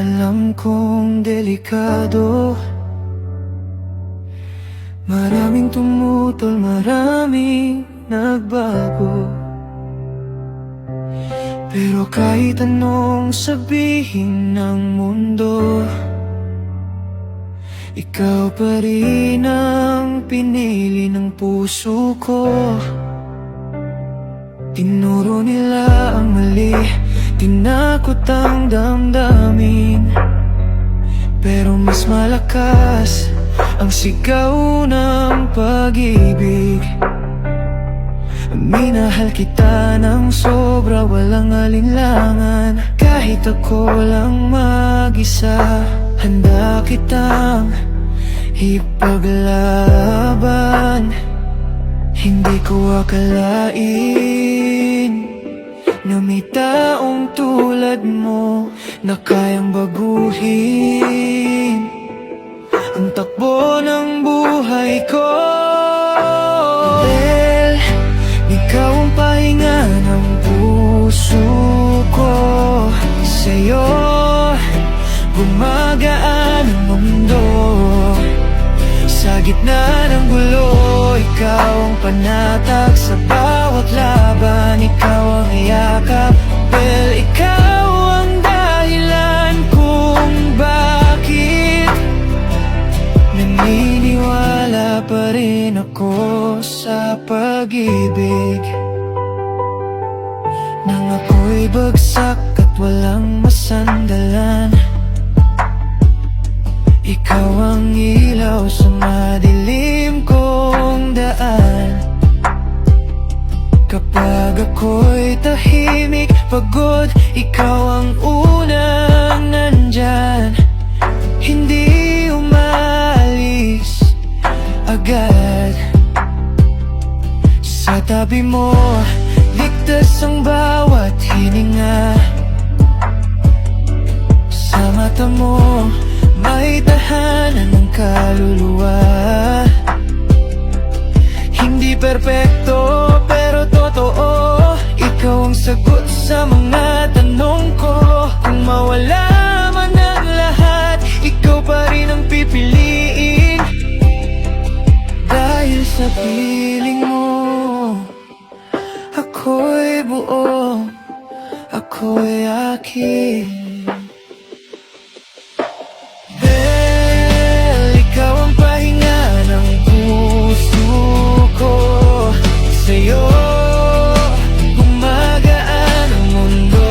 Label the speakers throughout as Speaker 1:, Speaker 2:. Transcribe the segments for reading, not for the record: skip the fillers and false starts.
Speaker 1: Alam kong delikado, maraming tumutol, maraming nagbago. Pero kahit anong sabihin ng mundo, ikaw pa rin ang pinili ng puso ko. Tinuro nila ang mali, tinakot ang damdamin, pero mas malakas ang sigaw ng pag-ibig. Minahal kita ng sobra, walang alinlangan. Kahit ako lang mag-isa, handa kitang ipaglaban. Hindi ko akalain na may taong tulad mo na kayang baguhin ang takbo ng buhay ko. Dahil ikaw ang pahinga ng puso ko, sa'yo gumagaan ang mundo. Sa gitna ng gulo, ikaw ang panatag sa bawat laban. Ikaw ang yakap, well, ikaw ang dahilan kung bakit naniniwala pa rin ako sa pag-ibig. Nang ako'y bagsak at walang masandalan, ikaw ang ilaw sa madilim kong daan. Kapag ako'y tahimik, pagod, ikaw ang unang nandyan. Hindi umalis agad. Sa tabi mo, ligtas ang bawat hininga. Sa mata mo, may tahanan ng kaluluwa. Hindi perpekto, pero totoo. Ikaw ang sagot sa mga tanong ko. Kung mawala man ang lahat, ikaw pa rin ang pipiliin. Dahil sa piling mo, ako'y buo, ako'y akin. Sa'yo gumagaan ang mundo.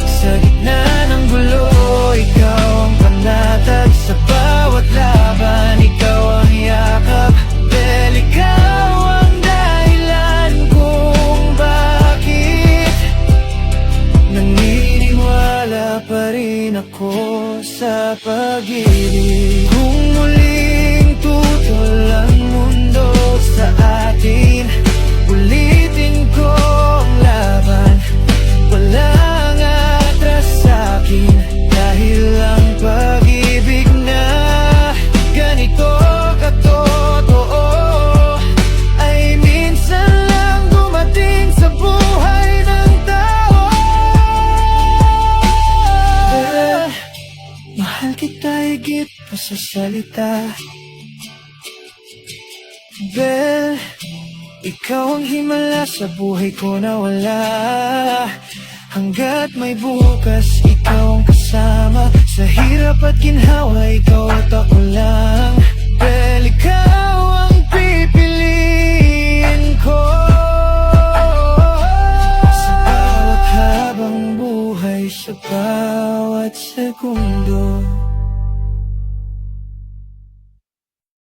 Speaker 1: Sa gitna ng gulo, ikaw ang panatag sa bawat laban. Ikaw ang yakap, well, ikaw ang dahilan kung bakit naniniwala pa rin ako sa pag-ibig. Kung muling tutol ang mundo sa atin, ulitin ko ang laban. Walang atras sa'kin, dahil ang pag-ibig na ganito katotoo ay minsan lang dumating sa buhay ng tao. Mahal kita higit pa sa salita. Bel, ikaw ang himala sa buhay ko na wala. Hanggat may bukas, ikaw ang kasama. Sa hirap at ginhawa, ikaw at ako lang. Bel, ikaw ang pipiliin ko sa bawat habang buhay, sa bawat segundo.